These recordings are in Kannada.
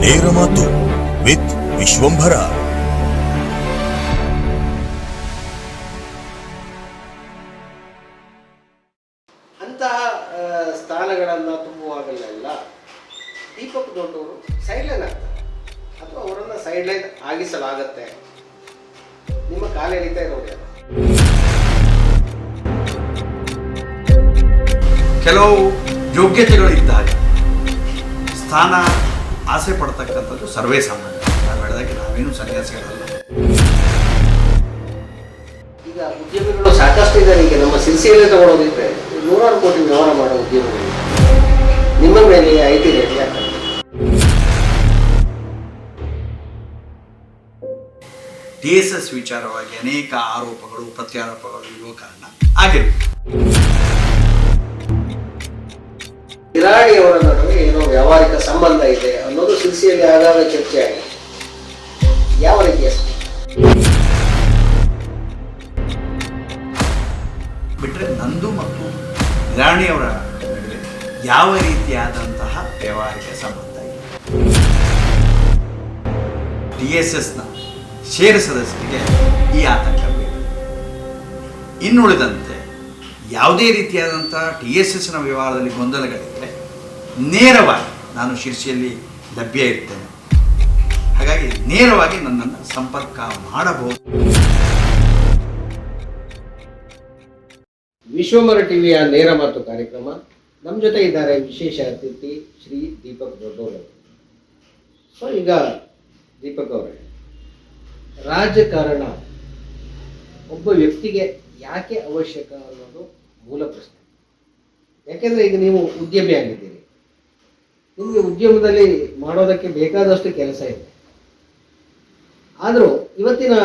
ನೇರ ಮಾತು ವಿತ್ ವಿಶ್ವಂಭರ. ಅಂತಹ ಸ್ಥಾನಗಳನ್ನು ತುಂಬುವಾಗಲೆಲ್ಲ ದೀಪಕ್ ದೊಡ್ಡವರು ಸೈಡ್ಲೈನ್ ಆಗ್ತಾರೆ ಅಥವಾ ಅವರನ್ನು ಸೈಡ್ಲೈನ್ ಆಗಿಸಲಾಗತ್ತೆ. ನಿಮ್ಮ ಕಾಲ ಎಳಿತಾ ನೋಡಿ. ಕೆಲವು ಯೋಗ್ಯತೆಗಳು ಇದ್ದಾಗ ಸ್ಥಾನ ಆಸೆ ಪಡ್ತಕ್ಕಂಥದ್ದು ಸರ್ವೇ ಸಾಮಾನ್ಯ. ನಾವು ಹೇಳಿದಾಗೆ ನಾವೇನು ಸನ್ಯಾಸಿಗಳಲ್ಲ. ಈಗ ಉದ್ಯಮಿಗಳು ಸಾಕಷ್ಟು ಇದ್ದಾರೆ. ಈಗ ನಮ್ಮ ಸಿರ್ಸಿಯಲ್ಲೇ ತಗೊಳ್ಳೋದಿದ್ರೆ 100 ಕೋಟಿ ವ್ಯವಹಾರ ಮಾಡೋ ಉದ್ಯಮಿಗಳು ನಿಮ್ಮ ಮೇಲೆ IT ರೇಟ್ ಯಾಕಂದ್ರೆ DSS ವಿಚಾರವಾಗಿ ಅನೇಕ ಆರೋಪಗಳು ಪ್ರತ್ಯಾರೋಪಗಳು ಇರುವ ಕಾರಣ ಆಗಿರಬೇಕು. ಕಿರಾಣಿಯವರ ನಡುವೆ ಏನೋ ವ್ಯಾವಹಾರಿಕ ಸಂಬಂಧ ಇದೆ ಅನ್ನೋದು ಸಿರ್ಸಿಯಲ್ಲಿ ಆಗಾಗ ಚರ್ಚೆ ಆಗಿದೆ. ಯಾವ ರೀತಿಯ ಬಿಟ್ಟರೆ ನಂದು ಮತ್ತು ಕಿರಾಣಿಯವರ ನಡುವೆ ಯಾವ ರೀತಿಯಾದಂತಹ ವ್ಯಾವಹಾರಿಕ ಸಂಬಂಧ ಇದೆ? DSSನ ಷೇರು ಸದಸ್ಯರಿಗೆ ಈ ಆತಂಕ ಬೇಡ. ಇನ್ನುಳಿದಂತೆ ಯಾವುದೇ ರೀತಿಯಾದಂತಹ DSSನ ವ್ಯವಹಾರದಲ್ಲಿ ಗೊಂದಲಗಳಿದ್ದರೆ ನೇರವಾಗಿ ನಾನು ಶಿರ್ಸಿಯಲ್ಲಿ ಲಭ್ಯ ಇರ್ತೇನೆ. ಹಾಗಾಗಿ ನೇರವಾಗಿ ನನ್ನನ್ನು ಸಂಪರ್ಕ ಮಾಡಬಹುದು. ವಿಶ್ವಂಭರ ಟಿವಿಯ ನೇರ ಮಾತು ಕಾರ್ಯಕ್ರಮ. ನಮ್ಮ ಜೊತೆ ಇದ್ದಾರೆ ವಿಶೇಷ ಅತಿಥಿ ಶ್ರೀ ದೀಪಕ್ ದೊಡ್ಡವರು. ಸೊ ಈಗ ದೀಪಕ್ ಅವರೇ, ರಾಜಕಾರಣ ಒಬ್ಬ ವ್ಯಕ್ತಿಗೆ ಯಾಕೆ ಅವಶ್ಯಕ ಅನ್ನೋದು ಮೂಲ ಪ್ರಶ್ನೆ. ಯಾಕೆಂದರೆ ಈಗ ನೀವು ಉದ್ಯಮಿ ಆಗಿದ್ದೀರಿ, ನಿಮಗೆ ಉದ್ಯಮದಲ್ಲಿ ಮಾಡೋದಕ್ಕೆ ಬೇಕಾದಷ್ಟು ಕೆಲಸ ಇದೆ. ಆದರೂ ಇವತ್ತಿನ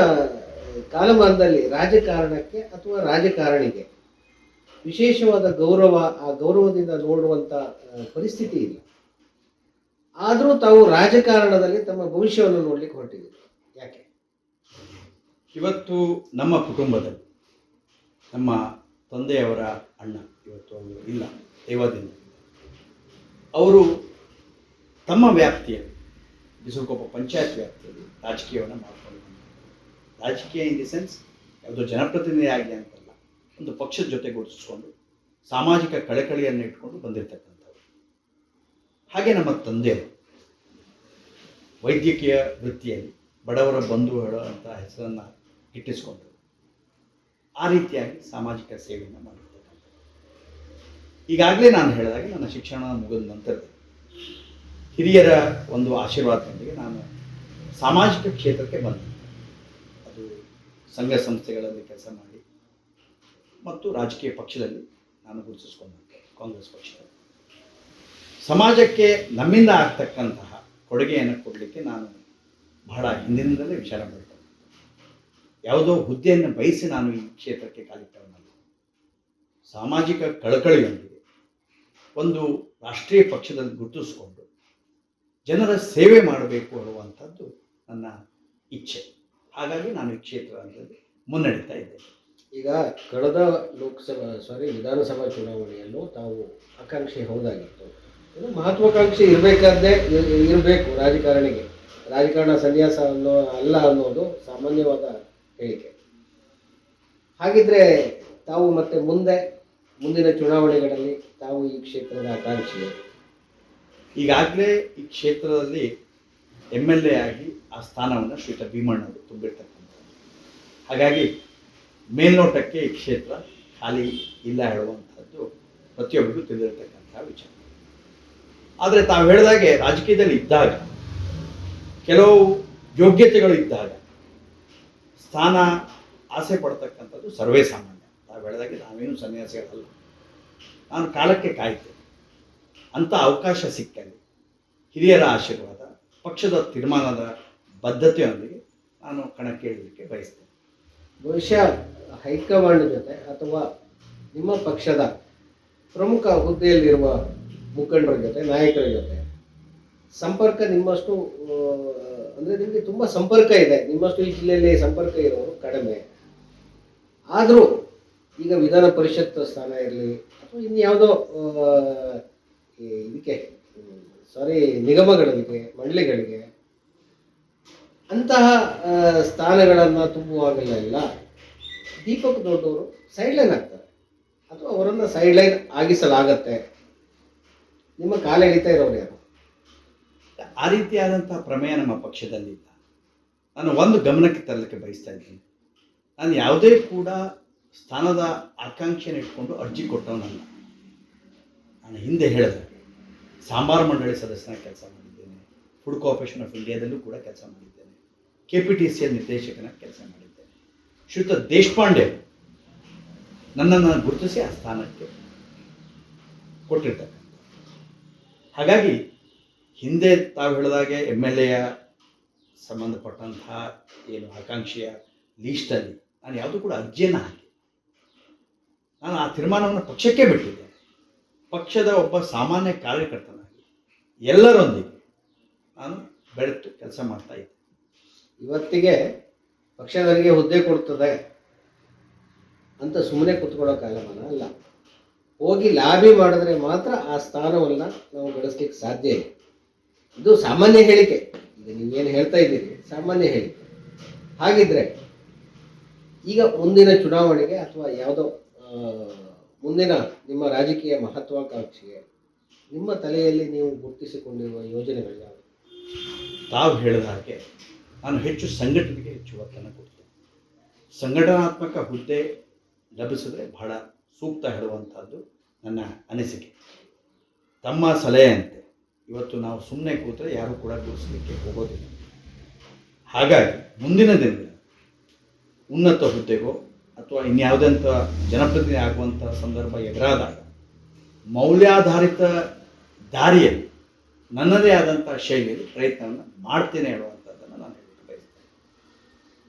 ಕಾಲಮಾನದಲ್ಲಿ ರಾಜಕಾರಣಕ್ಕೆ ಅಥವಾ ರಾಜಕಾರಣಿಗೆ ವಿಶೇಷವಾದ ಗೌರವ, ಆ ಗೌರವದಿಂದ ನೋಡುವಂಥ ಪರಿಸ್ಥಿತಿ ಇಲ್ಲ. ಆದರೂ ತಾವು ರಾಜಕಾರಣದಲ್ಲಿ ತಮ್ಮ ಭವಿಷ್ಯವನ್ನು ನೋಡಲಿಕ್ಕೆ ಹೊರಟಿದ್ದೀರಿ. ಯಾಕೆ? ಇವತ್ತು ನಮ್ಮ ಕುಟುಂಬದಲ್ಲಿ ನಮ್ಮ ತಂದೆಯವರ ಅಣ್ಣ ಇವತ್ತು ಅವರು ಇಲ್ಲ, ದೈವಾಧೀನ. ಅವರು ತಮ್ಮ ವ್ಯಾಪ್ತಿಯಲ್ಲಿ ಬಿಸಲಕೊಪ್ಪ ಪಂಚಾಯತ್ ವ್ಯಾಪ್ತಿಯಲ್ಲಿ ರಾಜಕೀಯವನ್ನು ಮಾಡ್ಕೊಂಡು ರಾಜಕೀಯ ಇನ್ ದಿ ಸೆನ್ಸ್ ಯಾವುದೋ ಜನಪ್ರತಿನಿಧಿ ಆಗಿ ಅಂತಲ್ಲ, ಒಂದು ಪಕ್ಷದ ಜೊತೆ ಗುರುತಿಸ್ಕೊಂಡು ಸಾಮಾಜಿಕ ಕಳಕಳಿಯನ್ನು ಇಟ್ಕೊಂಡು ಬಂದಿರತಕ್ಕಂಥವ್ರು. ಹಾಗೆ ನಮ್ಮ ತಂದೆಯವರು ವೈದ್ಯಕೀಯ ವೃತ್ತಿಯಲ್ಲಿ ಬಡವರ ಬಂಧುಗಳು ಅಂತ ಹೆಸರನ್ನು ಇಟ್ಟಿಸ್ಕೊಂಡ್ರು. ಆ ರೀತಿಯಾಗಿ ಸಾಮಾಜಿಕ ಸೇವೆಯನ್ನು ಮಾಡಿರ್ತಕ್ಕಂಥ. ಈಗಾಗಲೇ ನಾನು ಹೇಳಿದಾಗೆ ನನ್ನ ಶಿಕ್ಷಣ ಮುಗಿದ ನಂತರದಲ್ಲಿ ಹಿರಿಯರ ಒಂದು ಆಶೀರ್ವಾದದೊಂದಿಗೆ ನಾನು ಸಾಮಾಜಿಕ ಕ್ಷೇತ್ರಕ್ಕೆ ಬಂದೆ. ಅದು ಸಂಘ ಸಂಸ್ಥೆಗಳಲ್ಲಿ ಕೆಲಸ ಮಾಡಿ ಮತ್ತು ರಾಜಕೀಯ ಪಕ್ಷದಲ್ಲಿ ನಾನು ಗುರುತಿಸ್ಕೊಂಡೆ. ಕಾಂಗ್ರೆಸ್ ಪಕ್ಷದಲ್ಲಿ ಸಮಾಜಕ್ಕೆ ನಮ್ಮಿಂದ ಆಗ್ತಕ್ಕಂತಹ ಕೊಡುಗೆಯನ್ನು ಕೊಡಲಿಕ್ಕೆ ನಾನು ಬಹಳ ಹಿಂದಿನಿಂದಲೇ ವಿಚಾರ ಮಾಡಿದೆ. ಯಾವುದೋ ಹುದ್ದೆಯನ್ನು ಬಯಸಿ ನಾನು ಈ ಕ್ಷೇತ್ರಕ್ಕೆ ಕಾಲಿಟ್ಟವನಲ್ಲ. ಸಾಮಾಜಿಕ ಕಳಕಳಿಯೊಂದಿಗೆ ಒಂದು ರಾಷ್ಟ್ರೀಯ ಪಕ್ಷದಲ್ಲಿ ಗುರುತಿಸಿಕೊಂಡು ಜನರ ಸೇವೆ ಮಾಡಬೇಕು ಅನ್ನುವಂಥದ್ದು ನನ್ನ ಇಚ್ಛೆ. ಹಾಗಾಗಿ ನಾನು ಈ ಕ್ಷೇತ್ರದಲ್ಲಿ ಮುನ್ನಡೀತಾ ಇದ್ದೇನೆ. ಈಗ ಕಳೆದ ವಿಧಾನಸಭಾ ಚುನಾವಣೆಯಲ್ಲೂ ತಾವು ಆಕಾಂಕ್ಷಿ ಹೌದಾಗಿತ್ತು. ಇದು ಮಹತ್ವಾಕಾಂಕ್ಷೆ ಇರಬೇಕು ರಾಜಕಾರಣಿಗೆ. ರಾಜಕಾರಣ ಸನ್ಯಾಸ ಅಲ್ಲ ಅನ್ನೋದು ಸಾಮಾನ್ಯವಾದ ಹೇಳಿಕೆ. ಹಾಗಿದ್ರೆ ತಾವು ಮತ್ತೆ ಮುಂದಿನ ಚುನಾವಣೆಗಳಲ್ಲಿ ತಾವು ಈ ಕ್ಷೇತ್ರದ ಆಕಾಂಕ್ಷಿ? ಈಗಾಗಲೇ ಈ ಕ್ಷೇತ್ರದಲ್ಲಿ MLA ಆಗಿ ಆ ಸ್ಥಾನವನ್ನು ಶ್ರೀಯುತ ಭೀಮಣ್ಣವರು ತುಂಬಿರ್ತಕ್ಕಂಥದ್ದು. ಹಾಗಾಗಿ ಮೇಲ್ನೋಟಕ್ಕೆ ಈ ಕ್ಷೇತ್ರ ಖಾಲಿ ಇಲ್ಲ ಹೇಳುವಂಥದ್ದು ಪ್ರತಿಯೊಬ್ಬರಿಗೂ ತಿಳಿದಿರತಕ್ಕಂಥ ವಿಚಾರ. ಆದರೆ ತಾವು ಹೇಳಿದಾಗೆ ರಾಜಕೀಯದಲ್ಲಿ ಇದ್ದಾಗ ಕೆಲವು ಯೋಗ್ಯತೆಗಳು ಇದ್ದಾಗ ಸ್ಥಾನ ಆಸೆ ಪಡ್ತಕ್ಕಂಥದ್ದು ಸರ್ವೇ ಸಾಮಾನ್ಯ. ತಾವು ಹೇಳಿದಾಗೆ ನಾವೇನು ಸನ್ಯಾಸಿಗಳಲ್ಲ. ನಾನು ಕಾಲಕ್ಕೆ ಕಾಯ್ತೇನೆ. ಅಂಥ ಅವಕಾಶ ಸಿಕ್ಕಲ್ಲಿ ಹಿರಿಯರ ಆಶೀರ್ವಾದ, ಪಕ್ಷದ ತೀರ್ಮಾನದ ಬದ್ಧತೆಯೊಂದಿಗೆ ನಾನು ಕಣಕ್ಕಿಳಿಯಲಿಕ್ಕೆ ಬಯಸ್ತೇನೆ. ಬಹುಶಃ ಹೈಕಮಾಂಡ್ ಜೊತೆ ಅಥವಾ ನಿಮ್ಮ ಪಕ್ಷದ ಪ್ರಮುಖ ಹುದ್ದೆಯಲ್ಲಿರುವ ಮುಖಂಡರ ಜೊತೆ, ನಾಯಕರ ಜೊತೆ ಸಂಪರ್ಕ ನಿಮ್ಮಷ್ಟು ಅಂದರೆ ನಿಮಗೆ ತುಂಬ ಸಂಪರ್ಕ ಇದೆ. ನಿಮ್ಮಷ್ಟು ಈ ಜಿಲ್ಲೆಯಲ್ಲಿ ಸಂಪರ್ಕ ಇರೋರು ಕಡಿಮೆ. ಆದರೂ ಈಗ ವಿಧಾನ ಪರಿಷತ್ ಸ್ಥಾನ ಇರಲಿ ಅಥವಾ ಇನ್ಯಾವುದೋ ಇದಕ್ಕೆ ನಿಗಮಗಳಿಗೆ, ಮಂಡಳಿಗಳಿಗೆ ಅಂತಹ ಸ್ಥಾನಗಳನ್ನು ತುಂಬುವಾಗಲೆಲ್ಲ ದೀಪಕ್ ದೊಡ್ಡವರು ಸೈಡ್ಲೈನ್ ಆಗ್ತಾರೆ ಅಥವಾ ಅವರನ್ನು ಸೈಡ್ಲೈನ್ ಆಗಿಸಲಾಗತ್ತೆ. ನಿಮ್ಮ ಕಾಲ ಎಳಿತಾ ಇರೋರು ಯಾರು? ಆ ರೀತಿಯಾದಂತಹ ಪ್ರಮೇಯ ನಮ್ಮ ಪಕ್ಷದಲ್ಲಿಲ್ಲ. ನಾನು ಒಂದು ಗಮನಕ್ಕೆ ತರಲಿಕ್ಕೆ ಬಯಸ್ತಾ ಇದ್ದೀನಿ. ನಾನು ಯಾವುದೇ ಕೂಡ ಸ್ಥಾನದ ಆಕಾಂಕ್ಷೆಯನ್ನು ಇಟ್ಕೊಂಡು ಅರ್ಜಿ ಕೊಟ್ಟವನಲ್ಲ. ನಾನು ಹಿಂದೆ ಹೇಳಿದೆ, ಸಾಂಬಾರು ಮಂಡಳಿ ಸದಸ್ಯನ ಕೆಲಸ ಮಾಡಿದ್ದೇನೆ, ಫುಡ್ ಕಾರ್ಪೊರೇಷನ್ ಆಫ್ ಇಂಡಿಯಾದಲ್ಲೂ ಕೂಡ ಕೆಲಸ ಮಾಡಿದ್ದೇನೆ, KPTCL ನಿರ್ದೇಶಕನ ಕೆಲಸ ಮಾಡಿದ್ದೇನೆ. ಶ್ರೀಯುತ ದೇಶಪಾಂಡೆ ನನ್ನನ್ನು ಗುರುತಿಸಿ ಆ ಸ್ಥಾನಕ್ಕೆ ಕೊಟ್ಟಿರ್ತಕ್ಕಂಥ. ಹಾಗಾಗಿ ಹಿಂದೆ ತಾವು ಹೇಳಿದಾಗೆ MLA ಸಂಬಂಧಪಟ್ಟಂತಹ ಏನು ಆಕಾಂಕ್ಷೆಯ ಲೀಸ್ಟಲ್ಲಿ ನಾನು ಯಾವುದೂ ಕೂಡ ಅರ್ಜಿಯನ್ನು ಹಾಕಿ ನಾನು ಆ ತೀರ್ಮಾನವನ್ನು ಪಕ್ಷಕ್ಕೆ ಬಿಟ್ಟಿದ್ದೆ. ಪಕ್ಷದ ಒಬ್ಬ ಸಾಮಾನ್ಯ ಕಾರ್ಯಕರ್ತನಾಗಿ ಎಲ್ಲರೊಂದಿಗೆ ನಾನು ಬೆಳೆತು ಕೆಲಸ ಮಾಡ್ತಾ ಇದ್ದೆ. ಇವತ್ತಿಗೆ ಪಕ್ಷ ನನಗೆ ಹುದ್ದೆ ಕೊಡ್ತದೆ ಅಂತ ಸುಮ್ಮನೆ ಕುತ್ಕೊಳ್ಳೋಕ್ಕಾಗಲ್ಲ ಅಲ್ಲ. ಹೋಗಿ ಲಾಬಿ ಮಾಡಿದ್ರೆ ಮಾತ್ರ ಆ ಸ್ಥಾನವನ್ನು ನಾವು ಗಳಿಸ್ಲಿಕ್ಕೆ ಸಾಧ್ಯ ಇದೆ. ಇದು ಸಾಮಾನ್ಯ ಹೇಳಿಕೆ. ಈಗ ನೀವೇನು ಹೇಳ್ತಾ ಇದ್ದೀರಿ ಸಾಮಾನ್ಯ ಹೇಳಿಕೆ. ಹಾಗಿದ್ರೆ ಈಗ ಮುಂದಿನ ಚುನಾವಣೆಗೆ ಅಥವಾ ಯಾವುದೋ ಮುಂದಿನ ನಿಮ್ಮ ರಾಜಕೀಯ ಮಹತ್ವಾಕಾಂಕ್ಷೆಗೆ ನಿಮ್ಮ ತಲೆಯಲ್ಲಿ ನೀವು ಗುರುತಿಸಿಕೊಂಡಿರುವ ಯೋಜನೆಗಳು ಯಾವುದು? ತಾವು ಹೇಳಿದ ಹಾಗೆ ನಾನು ಹೆಚ್ಚು ಸಂಘಟನೆಗೆ ಹೆಚ್ಚು ಒತ್ತನ್ನು ಕೊಡ್ತೇನೆ. ಸಂಘಟನಾತ್ಮಕ ಹುದ್ದೆ ಲಭಿಸಿದ್ರೆ ಬಹಳ ಸೂಕ್ತ ಹೇಳುವಂಥದ್ದು ನನ್ನ ಅನಿಸಿಕೆ. ತಮ್ಮ ಸಲಹೆಯಂತೆ ಇವತ್ತು ನಾವು ಸುಮ್ಮನೆ ಕೂತರೆ ಯಾರೂ ಕೂಡ ಗುರುತಿಸಲಿಕ್ಕೆ ಹೋಗೋದಿಲ್ಲ. ಹಾಗಾಗಿ ಮುಂದಿನ ದಿನಗಳಲ್ಲಿ ಉನ್ನತ ಹುದ್ದೆಗೋ ಅಥವಾ ಇನ್ಯಾವುದಂಥ ಜನಪ್ರತಿನಿಧಿ ಆಗುವಂಥ ಸಂದರ್ಭ ಎದುರಾದಾಗ ಮೌಲ್ಯಾಧಾರಿತ ದಾರಿಯಲ್ಲಿ ನನ್ನದೇ ಆದಂಥ ಶೈಲಿಯಲ್ಲಿ ಪ್ರಯತ್ನವನ್ನು ಮಾಡ್ತೇನೆ ಹೇಳುವಂಥದ್ದನ್ನು ನಾನು ಹೇಳಕ್ಕೆ ಬಯಸ್ತೇನೆ.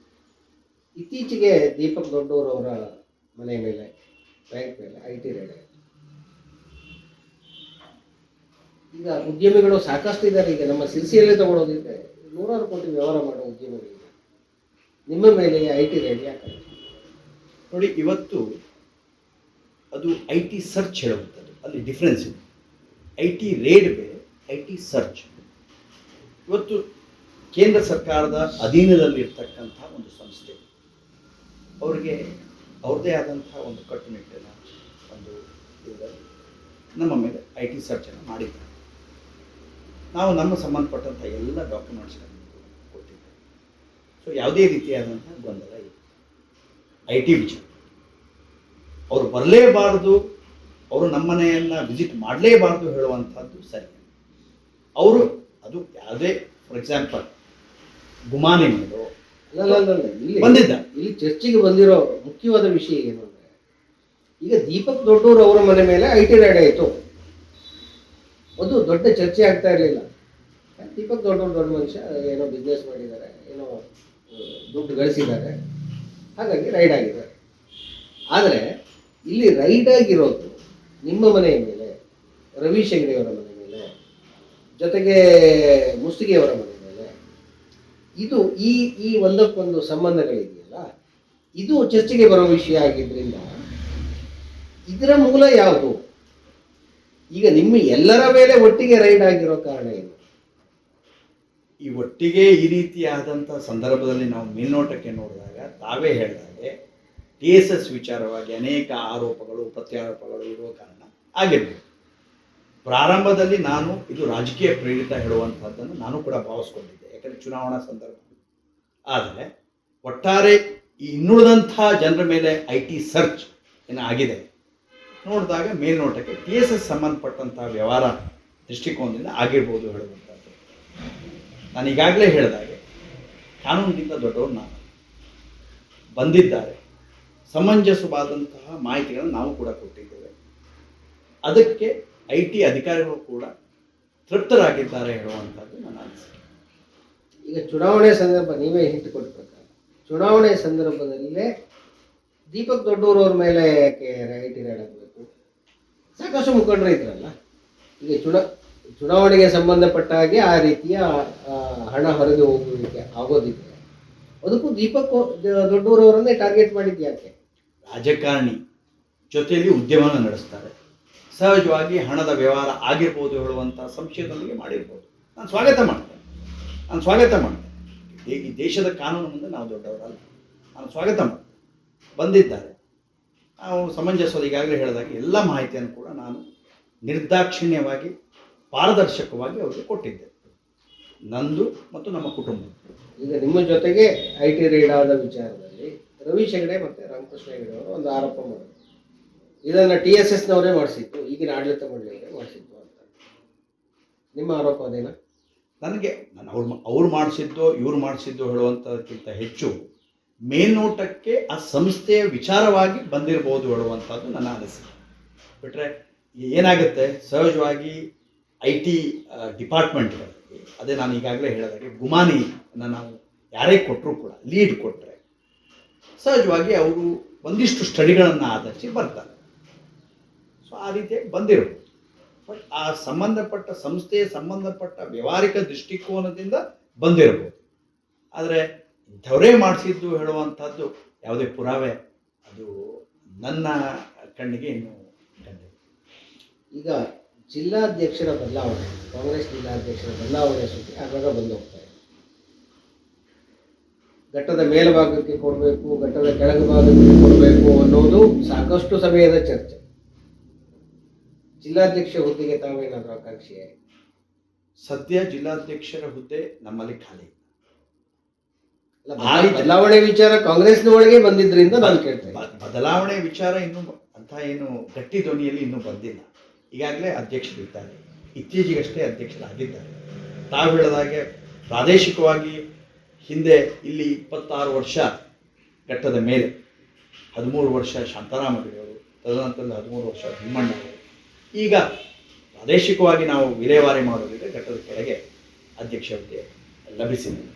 ಇತ್ತೀಚೆಗೆ ದೀಪಕ್ ದೊಡ್ಡವರವರ ಮನೆ ಮೇಲೆ, ಬ್ಯಾಂಕ್ ಮೇಲೆ IT ರೇಡ್ ಆಯಿತು. ಈಗ ಉದ್ಯಮಿಗಳು ಸಾಕಷ್ಟು ಇದ್ದಾರೆ. ಈಗ ನಮ್ಮ ಸಿರ್ಸಿಯಲ್ಲೇ ತಗೊಳ್ಳೋದಿದ್ರೆ 100 ಕೋಟಿ ವ್ಯವಹಾರ ಮಾಡೋ ಉದ್ಯಮಿಗಳಿದೆ. ನಿಮ್ಮ ಮೇಲೆ IT ರೇಡ್ ಯಾಕೆ? ನೋಡಿ, ಇವತ್ತು ಅದು IT ಸರ್ಚ್ ಹೇಳುವಂಥದ್ದು, ಅಲ್ಲಿ ಡಿಫ್ರೆನ್ಸ್ ಇದೆ. IT ರೇಡ್ ಬೇರೆ, IT ಸರ್ಚ್. ಇವತ್ತು ಕೇಂದ್ರ ಸರ್ಕಾರದ ಅಧೀನದಲ್ಲಿರ್ತಕ್ಕಂಥ ಒಂದು ಸಂಸ್ಥೆ, ಅವರಿಗೆ ಅವ್ರದ್ದೇ ಆದಂಥ ಒಂದು ಕಟ್ಟುನಿಟ್ಟಿನ ಒಂದು ಇದರಲ್ಲಿ ನಮ್ಮ ಮೇಲೆ IT ಸರ್ಚನ್ನು ಮಾಡಿದ್ದಾರೆ. ನಾವು ನಮ್ಮ ಸಂಬಂಧಪಟ್ಟಂಥ ಎಲ್ಲ ಡಾಕ್ಯುಮೆಂಟ್ಸ್ಗಳನ್ನು ಕೊಟ್ಟಿದ್ದೇವೆ. ಸೊ ಯಾವುದೇ ರೀತಿಯಾದಂಥ ಗೊಂದಲ ಇಲ್ಲ. IT ವಿಚಾರ ಅವರು ಬರಲೇಬಾರ್ದು, ಅವರು ನಮ್ಮನೆಯನ್ನು ವಿಸಿಟ್ ಮಾಡಲೇಬಾರ್ದು ಹೇಳುವಂಥದ್ದು ಸರಿ. ಅವರು ಅದು ಯಾವುದೇ ಫಾರ್ ಎಕ್ಸಾಂಪಲ್ ಗುಮಾನಿ ಮೇಲೋ ಬಂದಿದ್ದ. ಇಲ್ಲಿ ಚರ್ಚೆಗೆ ಬಂದಿರೋ ಮುಖ್ಯವಾದ ವಿಷಯ ಏನು ಅಂದರೆ, ಈಗ ದೀಪಕ್ ದೊಡ್ಡವರು ಅವರ ಮನೆ ಮೇಲೆ IT ರೇಡ್ ಆಯಿತು. ಅದು ದೊಡ್ಡ ಚರ್ಚೆ ಆಗ್ತಾ ಇರಲಿಲ್ಲ. ದೀಪಕ್ ದೊಡ್ಡ ಮನುಷ್ಯ, ಏನೋ ಬಿಸ್ನೆಸ್ ಮಾಡಿದ್ದಾರೆ, ಏನೋ ದುಡ್ಡು ಗಳಿಸಿದ್ದಾರೆ, ಹಾಗಾಗಿ ರೈಡ್ ಆಗಿದ್ದಾರೆ. ಆದರೆ ಇಲ್ಲಿ ರೈಡ್ ಆಗಿರೋದು ನಿಮ್ಮ ಮನೆಯ ಮೇಲೆ, ರವೀಶ್ ಹೆಗ್ಡೆಯವರ ಮನೆ ಮೇಲೆ, ಜೊತೆಗೆ ಮುಸ್ತಿಗೆಯವರ ಮನೆ ಮೇಲೆ. ಇದು ಈ ಒಂದಕ್ಕೊಂದು ಸಂಬಂಧಗಳಿದೆಯಲ್ಲ, ಇದು ಚರ್ಚೆಗೆ ಬರೋ ವಿಷಯ ಆಗಿದ್ದರಿಂದ ಇದರ ಮೂಲ ಯಾವುದು? ಈಗ ನಿಮ್ಮ ಎಲ್ಲರ ಮೇಲೆ ಒಟ್ಟಿಗೆ ರೈಡ್ ಆಗಿರೋ ಕಾರಣ ಏನು? ಈ ಒಟ್ಟಿಗೆ ಈ ರೀತಿಯಾದಂಥ ಸಂದರ್ಭದಲ್ಲಿ ನಾವು ಮೇಲ್ನೋಟಕ್ಕೆ ನೋಡಿದಾಗ ತಾವೇ ಹೇಳಿದಾಗೆ TSS ವಿಚಾರವಾಗಿ ಅನೇಕ ಆರೋಪಗಳು ಪ್ರತ್ಯಾರೋಪಗಳು ಇರುವ ಕಾರಣ ಆಗಿರಬೇಕು. ಪ್ರಾರಂಭದಲ್ಲಿ ನಾನು ಇದು ರಾಜಕೀಯ ಪ್ರೇರಿತ ಹೇಳುವಂಥದ್ದನ್ನು ನಾನು ಕೂಡ ಭಾವಿಸ್ಕೊಂಡಿದ್ದೆ, ಯಾಕಂದರೆ ಚುನಾವಣಾ ಸಂದರ್ಭ. ಆದರೆ ಒಟ್ಟಾರೆ ಈ ಇನ್ನುಳಿದಂಥ ಜನರ ಮೇಲೆ IT ಸರ್ಚ್ ಏನು ಆಗಿದೆ ನೋಡಿದಾಗ ಮೇಲ್ನೋಟಕ್ಕೆ TSS ಸಂಬಂಧಪಟ್ಟಂಥ ವ್ಯವಹಾರ ದೃಷ್ಟಿಕೋನದಿಂದ ಆಗಿರ್ಬೋದು ಹೇಳುವಂಥದ್ದು. ನಾನು ಈಗಾಗಲೇ ಹೇಳಿದಾಗೆ ಕಾನೂನಿಗಿಂತ ದೊಡ್ಡವರು ನಾನು ಬಂದಿದ್ದಾರೆ. ಸಮಂಜಸವಾದಂತಹ ಮಾಹಿತಿಗಳನ್ನು ನಾವು ಕೂಡ ಕೊಟ್ಟಿದ್ದೇವೆ. ಅದಕ್ಕೆ IT ಅಧಿಕಾರಿಗಳು ಕೂಡ ತೃಪ್ತರಾಗಿದ್ದಾರೆ ಹೇಳುವಂಥದ್ದು ನನ್ನ ಅನಿಸಿಕೆ. ಈಗ ಚುನಾವಣೆ ಸಂದರ್ಭ ನೀವೇ ಹಿಂಟ್ ಕೊಟ್ಟ ಪ್ರಕಾರ ಚುನಾವಣೆ ಸಂದರ್ಭದಲ್ಲೇ ದೀಪಕ್ ದೊಡ್ಡವರವ್ರ ಮೇಲೆ ಯಾಕೆ IT ರೇಡ್ ಆಗಬೇಕು? ಸಾಕಷ್ಟು ಮುಖಂಡರು ಇದ್ರಲ್ಲ. ಈಗ ಚುನಾವಣೆಗೆ ಸಂಬಂಧಪಟ್ಟ ಹಾಗೆ ಆ ರೀತಿಯ ಹಣ ಹೊರಗೆ ಹೋಗುವಿಕೆ ಆಗೋದಿದೆ. ಅದಕ್ಕೂ ದೀಪಕ್ ದೊಡ್ಡವರವರನ್ನೇ ಟಾರ್ಗೆಟ್ ಮಾಡಿದ್ದು ಯಾಕೆ? ರಾಜಕಾರಣಿ ಜೊತೆಯಲ್ಲಿ ಉದ್ಯಮವನ್ನು ನಡೆಸ್ತಾರೆ, ಸಹಜವಾಗಿ ಹಣದ ವ್ಯವಹಾರ ಆಗಿರ್ಬೋದು ಹೇಳುವಂಥ ಸಂಶಯದೊಂದಿಗೆ ಮಾಡಿರ್ಬೋದು. ನಾನು ಸ್ವಾಗತ ಮಾಡ್ತೇನೆ. ಈ ದೇಶದ ಕಾನೂನು ಮುಂದೆ ನಾವು ದೊಡ್ಡವರಲ್ಲ. ನಾನು ಸ್ವಾಗತ ಮಾಡ್ತೇನೆ. ಬಂದಿದ್ದಾರೆ, ನಾವು ಸಮಂಜಸವಾದ ಈಗಾಗಲೇ ಹೇಳಿದಾಗ ಎಲ್ಲ ಮಾಹಿತಿಯನ್ನು ಕೂಡ ನಾನು ನಿರ್ದಾಕ್ಷಿಣ್ಯವಾಗಿ ಪಾರದರ್ಶಕವಾಗಿ ಅವರಿಗೆ ಕೊಟ್ಟಿದ್ದೆ, ನಂದು ಮತ್ತು ನಮ್ಮ ಕುಟುಂಬ. ಈಗ ನಿಮ್ಮ ಜೊತೆಗೆ IT ರೈಡ್ ಆದ ವಿಚಾರದಲ್ಲಿ ರವೀಶ್ ಹೆಗಡೆ ಮತ್ತು ರಾಮಕೃಷ್ಣ ಹೆಗಡೆ ಅವರು ಒಂದು ಆರೋಪ ಮಾಡಿದ್ರು, ಇದನ್ನು TSSನವರೇ ಮಾಡಿಸಿತ್ತು, ಈಗಿನ ಆಡಳಿತ ಮಂಡಳಿಯವರೇ ಮಾಡಿಸಿತ್ತು ಅಂತ. ನಿಮ್ಮ ಆರೋಪ ಅದೇನಾ? ನನಗೆ ಅವ್ರು ಮಾಡಿಸಿದ್ದೋ ಇವ್ರು ಮಾಡಿಸಿದ್ದೋ ಹೇಳುವಂಥದಕ್ಕಿಂತ ಹೆಚ್ಚು ಮೇಲ್ನೋಟಕ್ಕೆ ಆ ಸಂಸ್ಥೆಯ ವಿಚಾರವಾಗಿ ಬಂದಿರಬಹುದು ಹೇಳುವಂಥದ್ದು ನನ್ನ ಅನಿಸಿಕೆ. ಬಿಟ್ಟರೆ ಏನಾಗುತ್ತೆ, ಸಹಜವಾಗಿ IT ಡಿಪಾರ್ಟ್ಮೆಂಟ್ಗಳಲ್ಲಿ ಅದೇ ನಾನು ಈಗಾಗಲೇ ಹೇಳಿದಾಗೆ ಗುಮಾನಿಯನ್ನು ನಾವು ಯಾರೇ ಕೊಟ್ಟರೂ ಕೂಡ ಲೀಡ್ ಕೊಟ್ಟರೆ ಸಹಜವಾಗಿ ಅವರು ಒಂದಿಷ್ಟು ಸ್ಟಡಿಗಳನ್ನು ಆಧರಿಸಿ ಬರ್ತಾರೆ. ಸೊ ಆ ರೀತಿಯಾಗಿ ಬಂದಿರೋದು. ಬಟ್ ಆ ಸಂಬಂಧಪಟ್ಟ ಸಂಸ್ಥೆಯ ಸಂಬಂಧಪಟ್ಟ ವ್ಯಾವಹಾರಿಕ ದೃಷ್ಟಿಕೋನದಿಂದ ಬಂದಿರಬಹುದು. ಆದರೆ ದೊರೆ ಮಾಡಿಸಿದ್ದು ಹೇಳುವಂಥದ್ದು ಯಾವುದೇ ಪುರಾವೆ ಅದು ನನ್ನ ಕಣ್ಣಿಗೆ ಇನ್ನೂ ಕಂಡಿದೆ. ಈಗ ಜಿಲ್ಲಾಧ್ಯಕ್ಷರ ಬದಲಾವಣೆ, ಕಾಂಗ್ರೆಸ್ ಜಿಲ್ಲಾಧ್ಯಕ್ಷರ ಬದಲಾವಣೆ ಸುದ್ದಿ ಆಗಾಗ ಬಂದು ಹೋಗ್ತಾ ಇದೆ. ಘಟ್ಟದ ಮೇಲ್ಭಾಗಕ್ಕೆ ಕೊಡಬೇಕು, ಘಟ್ಟದ ಕೆಳಭಾಗಕ್ಕೆ ಕೊಡಬೇಕು ಅನ್ನೋದು ಸಾಕಷ್ಟು ಸಮಯದ ಚರ್ಚೆ. ಜಿಲ್ಲಾಧ್ಯಕ್ಷ ಹುದ್ದೆಗೆ ತಾವೇನಾದರೂ ಆಕಾಂಕ್ಷಿಯೇ? ಸದ್ಯ ಜಿಲ್ಲಾಧ್ಯಕ್ಷರ ಹುದ್ದೆ ನಮ್ಮಲ್ಲಿ ಖಾಲಿ. ಬದಲಾವಣೆ ವಿಚಾರ ಕಾಂಗ್ರೆಸ್ನ ಒಳಗೆ ಬಂದಿದ್ರಿಂದ ನಾನು ಕೇಳ್ತೇನೆ. ಬದಲಾವಣೆ ವಿಚಾರ ಇನ್ನೂ ಅಂತ ಏನು ಗಟ್ಟಿ ಧ್ವನಿಯಲ್ಲಿ ಇನ್ನೂ ಬಂದಿಲ್ಲ. ಈಗಾಗಲೇ ಅಧ್ಯಕ್ಷರಿದ್ದಾರೆ, ಇತ್ತೀಚೆಗಷ್ಟೇ ಅಧ್ಯಕ್ಷರಾಗಿದ್ದಾರೆ. ತಾವು ಹೇಳಿದಾಗೆ ಪ್ರಾದೇಶಿಕವಾಗಿ ಹಿಂದೆ ಇಲ್ಲಿ 26 ವರ್ಷ ಘಟ್ಟದ ಮೇಲೆ, 13 ವರ್ಷ ಶಾಂತಾರಾಮಗಿರಿಯವರು, ತದನಂತರ 13 ವರ್ಷ ಭೀಮಣ್ಣವರು. ಈಗ ಪ್ರಾದೇಶಿಕವಾಗಿ ನಾವು ವಿಲೇವಾರಿ ಮಾಡೋದಿದ್ರೆ ಘಟ್ಟದ ಕೆಳಗೆ ಅಧ್ಯಕ್ಷ ಹುದ್ದೆ ಲಭಿಸಿದೆ.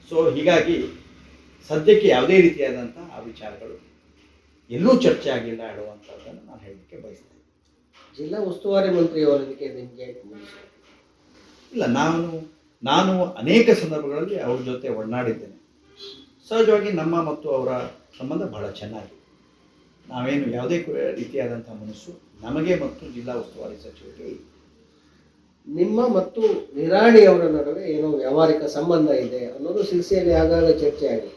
ಸೊ ಹೀಗಾಗಿ ಸದ್ಯಕ್ಕೆ ಯಾವುದೇ ರೀತಿಯಾದಂಥ ಆ ವಿಚಾರಗಳು ಎಲ್ಲೂ ಚರ್ಚೆ ಆಗಿಲ್ಲ ಹೇಳುವಂಥದ್ದನ್ನು ನಾನು ಹೇಳಲಿಕ್ಕೆ ಬಯಸ್ತೇನೆ. ಜಿಲ್ಲಾ ಉಸ್ತುವಾರಿ ಮಂತ್ರಿಯವರಿಗೆ ನಿಮಗೆ ಇಲ್ಲ, ನಾನು ಅನೇಕ ಸಂದರ್ಭಗಳಲ್ಲಿ ಅವ್ರ ಜೊತೆ ಒಡನಾಡಿದ್ದೇನೆ. ಸಹಜವಾಗಿ ನಮ್ಮ ಮತ್ತು ಅವರ ಸಂಬಂಧ ಬಹಳ ಚೆನ್ನಾಗಿದೆ. ನಾವೇನು ಯಾವುದೇ ರೀತಿಯಾದಂಥ ಮನಸ್ಸು ನಮಗೆ ಮತ್ತು ಜಿಲ್ಲಾ ಉಸ್ತುವಾರಿ ಸಚಿವರಿಗೆ ಇದೆ. ನಿಮ್ಮ ಮತ್ತು ನಿರಾಣಿಯವರ ನಡುವೆ ಏನೋ ವ್ಯಾವಹಾರಿಕ ಸಂಬಂಧ ಇದೆ ಅನ್ನೋದು ಸಿರ್ಸಿಯಲ್ಲಿ ಆಗಾಗ ಚರ್ಚೆ ಆಗಿದೆ.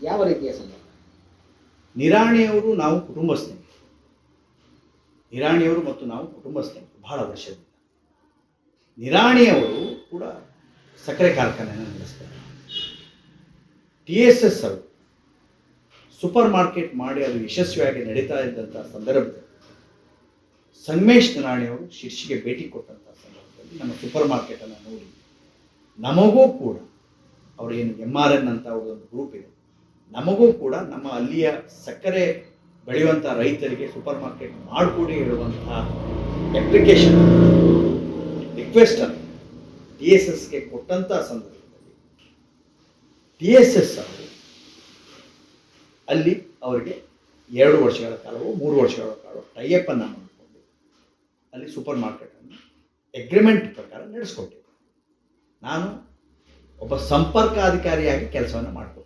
ಯಾವ ರೀತಿಯ ಸಂಬಂಧ? ನಿರಾಣಿಯವರು ನಾವು ಕುಟುಂಬ ಸ್ನೇಹಿತರು. ನಿರಾಣಿಯವರು ಮತ್ತು ನಾವು ಕುಟುಂಬ ಸ್ನೇಹಿತರು ಬಹಳ ವರ್ಷದಿಂದ. ನಿರಾಣಿಯವರು ಕೂಡ ಸಕ್ಕರೆ ಕಾರ್ಖಾನೆಯನ್ನು ನಡೆಸ್ತಾರೆ. TSS ಅವರು ಸೂಪರ್ ಮಾರ್ಕೆಟ್ ಮಾಡಿ ಅದು ಯಶಸ್ವಿಯಾಗಿ ನಡೀತಾ ಇದ್ದಂಥ ಸಂದರ್ಭದಲ್ಲಿ ಸಂಗಮೇಶ್ ನಿರಾಣಿಯವರು ಶಿರ್ಷಿಗೆ ಭೇಟಿ ಕೊಟ್ಟಂಥ ಸಂದರ್ಭದಲ್ಲಿ ನಮ್ಮ ಸೂಪರ್ ಮಾರ್ಕೆಟನ್ನು ನೋಡಿ ನಮಗೂ ಕೂಡ ಅವರೇನು MRN ಅಂತ ಅವ್ರದ್ದೊಂದು ಗ್ರೂಪ್ ಇದೆ, ನಮಗೂ ಕೂಡ ನಮ್ಮ ಅಲ್ಲಿಯ ಸಕ್ಕರೆ ಬೆಳೆಯುವಂಥ ರೈತರಿಗೆ ಸೂಪರ್ ಮಾರ್ಕೆಟ್ ಮಾಡಿಕೊಡಿ ಹೇಳುವಂತಹ ಅಪ್ಲಿಕೇಶನ್ ರಿಕ್ವೆಸ್ಟನ್ನು TSSಗೆ ಕೊಟ್ಟಂಥ ಸಂದರ್ಭದಲ್ಲಿ TSS ಅವರು ಅಲ್ಲಿ ಅವರಿಗೆ 2 ವರ್ಷಗಳ ಕಾಲವೋ 3 ವರ್ಷಗಳ ಕಾಲವೋ ಟೈಅಪ್ಪನ್ನು ಮಾಡಿಕೊಂಡು ಅಲ್ಲಿ ಸೂಪರ್ ಮಾರ್ಕೆಟನ್ನು ಅಗ್ರಿಮೆಂಟ್ ಪ್ರಕಾರ ನಡೆಸ್ಕೊಟ್ಟಿದ್ದೆ. ನಾನು ಒಬ್ಬ ಸಂಪರ್ಕಾಧಿಕಾರಿಯಾಗಿ ಕೆಲಸವನ್ನು ಮಾಡಿಕೊಟ್ಟಿದ್ದೆ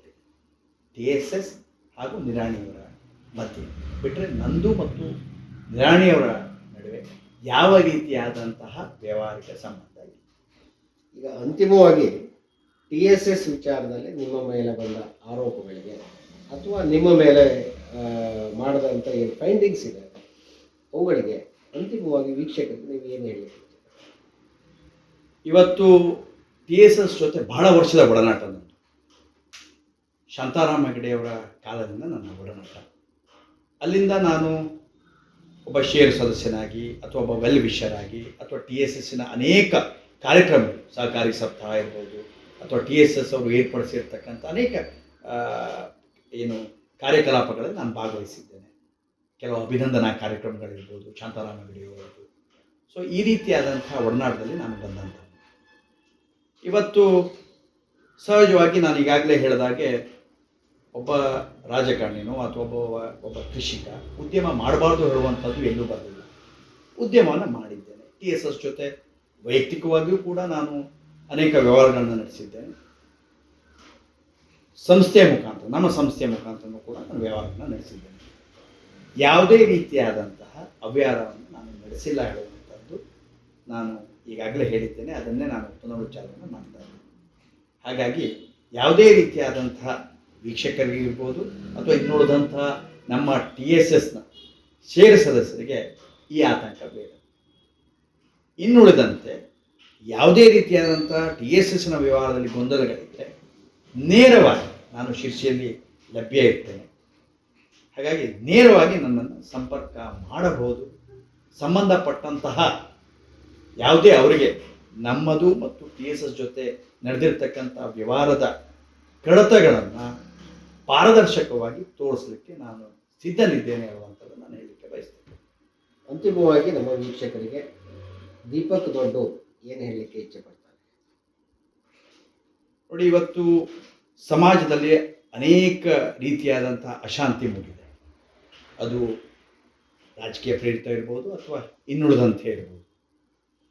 TSS ಹಾಗೂ ನಿರಾಣಿಯವರ ಮಧ್ಯೆ. ಬಿಟ್ಟರೆ ನಂದು ಮತ್ತು ನಿರಾಣಿಯವರ ನಡುವೆ ಯಾವ ರೀತಿಯಾದಂತಹ ವ್ಯಾವಹಾರಿಕ ಸಂಬಂಧ ಇದೆ. ಈಗ ಅಂತಿಮವಾಗಿ TSS ವಿಚಾರದಲ್ಲಿ ನಿಮ್ಮ ಮೇಲೆ ಬಂದ ಆರೋಪಗಳಿಗೆ ಅಥವಾ ನಿಮ್ಮ ಮೇಲೆ ಮಾಡಿದಂಥ ಏನು ಫೈಂಡಿಂಗ್ಸ್ ಇದೆ ಅವುಗಳಿಗೆ ಅಂತಿಮವಾಗಿ ವೀಕ್ಷಕರಿಗೆ ನೀವು ಏನು ಹೇಳಲಿಕ್ಕೆ? ಇವತ್ತು TSS ಜೊತೆ ಬಹಳ ವರ್ಷದ ಒಡನಾಟ ನನ್ನದು. ಶಾಂತಾರಾಮ್ ಹೆಗಡೆಯವರ ಕಾಲದಿಂದ ನನ್ನ ಒಡನಾಟ. ಅಲ್ಲಿಂದ ನಾನು ಒಬ್ಬ ಷೇರು ಸದಸ್ಯನಾಗಿ ಅಥವಾ ಒಬ್ಬ ವೆಲ್ ವಿಷರ್ ಆಗಿ ಅಥವಾ TSSನ ಅನೇಕ ಕಾರ್ಯಕ್ರಮಗಳು, ಸಹಕಾರಿ ಸಪ್ತಾಹ ಇರ್ಬೋದು ಅಥವಾ TSS ಅವರು ಏರ್ಪಡಿಸಿರ್ತಕ್ಕಂಥ ಅನೇಕ ಏನು ಕಾರ್ಯಕಲಾಪಗಳಲ್ಲಿ ನಾನು ಭಾಗವಹಿಸಿದ್ದೇನೆ. ಕೆಲವು ಅಭಿನಂದನಾ ಕಾರ್ಯಕ್ರಮಗಳಿರ್ಬೋದು, ಶಾಂತಾರಾಮ್ ಹೆಗಡೆಯವರದ್ದು. ಸೊ ಈ ರೀತಿಯಾದಂಥ ಒಡನಾಟದಲ್ಲಿ ನಾನು ಬಂದಂಥ ಇವತ್ತು ಸಹಜವಾಗಿ ನಾನು ಈಗಾಗಲೇ ಹೇಳಿದಾಗೆ ಒಬ್ಬ ರಾಜಕಾರಣಿನೋ ಅಥವಾ ಒಬ್ಬ ಕೃಷಿಕ ಉದ್ಯಮ ಮಾಡಬಾರ್ದು ಹೇಳುವಂಥದ್ದು ಎಲ್ಲೂ ಬರಲಿಲ್ಲ. ಉದ್ಯಮವನ್ನು ಮಾಡಿದ್ದೇನೆ. TSS ಜೊತೆ ವೈಯಕ್ತಿಕವಾಗಿಯೂ ಕೂಡ ನಾನು ಅನೇಕ ವ್ಯವಹಾರಗಳನ್ನು ನಡೆಸಿದ್ದೇನೆ. ಸಂಸ್ಥೆಯ ಮುಖಾಂತರ, ನಮ್ಮ ಸಂಸ್ಥೆಯ ಮುಖಾಂತರನೂ ಕೂಡ ನಾನು ವ್ಯವಹಾರವನ್ನು ನಡೆಸಿದ್ದೇನೆ. ಯಾವುದೇ ರೀತಿಯಾದಂತಹ ಅವ್ಯವಹಾರವನ್ನು ನಾನು ನಡೆಸಿಲ್ಲ ಹೇಳುವಂಥದ್ದು ನಾನು ಈಗಾಗಲೇ ಹೇಳಿದ್ದೇನೆ, ಅದನ್ನೇ ನಾನು ಪುನರುಚ್ಚಾರವನ್ನು ಮಾಡ್ತಾ ಇದ್ದೇನೆ. ಹಾಗಾಗಿ ಯಾವುದೇ ರೀತಿಯಾದಂತಹ ವೀಕ್ಷಕರಿಗಿರ್ಬೋದು ಅಥವಾ ಇನ್ನುಳಿದಂತಹ ನಮ್ಮ TSSನ ಷೇರು ಸದಸ್ಯರಿಗೆ ಈ ಆತಂಕ ಬೇಡ. ಇನ್ನುಳಿದಂತೆ ಯಾವುದೇ ರೀತಿಯಾದಂಥ TSSನ ವ್ಯವಹಾರದಲ್ಲಿ ಗೊಂದಲಗಳಿದ್ದರೆ ನೇರವಾಗಿ ನಾನು ಶಿರ್ಸಿಯಲ್ಲಿ ಲಭ್ಯ ಇರ್ತೇನೆ. ಹಾಗಾಗಿ ನೇರವಾಗಿ ನನ್ನನ್ನು ಸಂಪರ್ಕ ಮಾಡಬಹುದು. ಸಂಬಂಧಪಟ್ಟಂತಹ ಯಾವುದೇ ಅವರಿಗೆ ನಮ್ಮದು ಮತ್ತು TSS ಜೊತೆ ನಡೆದಿರ್ತಕ್ಕಂಥ ವ್ಯವಹಾರದ ಕಡತಗಳನ್ನು ಪಾರದರ್ಶಕವಾಗಿ ತೋರಿಸಲಿಕ್ಕೆ ನಾನು ಸಿದ್ಧನಿದ್ದೇನೆ ಅನ್ನುವಂಥದ್ದು ನಾನು ಹೇಳಲಿಕ್ಕೆ ಬಯಸ್ತೇನೆ. ಅಂತಿಮವಾಗಿ ನಮ್ಮ ವೀಕ್ಷಕರಿಗೆ ದೀಪಕ್ ದೊಡ್ಡೂರು ಏನು ಹೇಳಲಿಕ್ಕೆ ಇಚ್ಛೆ ಪಡ್ತಾರೆ? ನೋಡಿ, ಇವತ್ತು ಸಮಾಜದಲ್ಲಿ ಅನೇಕ ರೀತಿಯಾದಂಥ ಅಶಾಂತಿ ಮೂಡಿದೆ. ಅದು ರಾಜಕೀಯ ಪ್ರೇರಿತ ಇರ್ಬೋದು ಅಥವಾ ಇನ್ನುಳಿದಂತೆ ಇರ್ಬೋದು.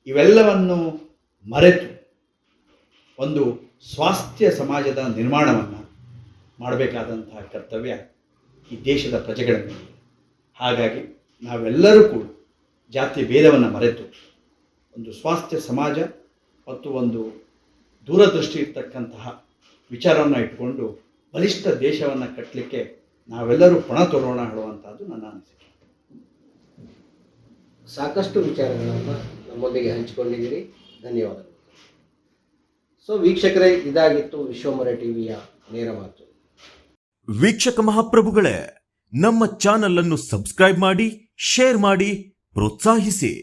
ಇವೆಲ್ಲವನ್ನು ಮರೆತು ಒಂದು ಸ್ವಾಸ್ಥ್ಯ ಸಮಾಜದ ನಿರ್ಮಾಣವನ್ನು ಮಾಡಬೇಕಾದಂತಹ ಕರ್ತವ್ಯ ಈ ದೇಶದ ಪ್ರಜೆಗಳ ಮೇಲೆ. ಹಾಗಾಗಿ ನಾವೆಲ್ಲರೂ ಕೂಡ ಜಾತಿ ಭೇದವನ್ನು ಮರೆತು ಒಂದು ಸ್ವಾಸ್ಥ್ಯ ಸಮಾಜ ಮತ್ತು ಒಂದು ದೂರದೃಷ್ಟಿ ಇರ್ತಕ್ಕಂತಹ ವಿಚಾರವನ್ನು ಇಟ್ಕೊಂಡು ಬಲಿಷ್ಠ ದೇಶವನ್ನು ಕಟ್ಟಲಿಕ್ಕೆ ನಾವೆಲ್ಲರೂ ಪಣ ತೊಡೋಣ ಹೇಳುವಂಥದ್ದು ನನ್ನ ಅನಿಸಿಕೆ. ಸಾಕಷ್ಟು ವಿಚಾರಗಳನ್ನು ನಮ್ಮೊಂದಿಗೆ ಹಂಚಿಕೊಂಡಿದ್ದೀರಿ, ಧನ್ಯವಾದಗಳು. ಸೊ ವೀಕ್ಷಕರೇ, ಇದಾಗಿತ್ತು ವಿಶ್ವಂಭರ ಟಿವಿಯ ನೇರ ಮಾತು. ವೀಕ್ಷಕ ಮಹಾಪ್ರಭುಗಳೇ, ನಮ್ಮ ಚಾನಲ್ ಅನ್ನು ಸಬ್ಸ್ಕ್ರೈಬ್ ಮಾಡಿ, ಶೇರ್ ಮಾಡಿ, ಪ್ರೋತ್ಸಾಹಿಸಿ.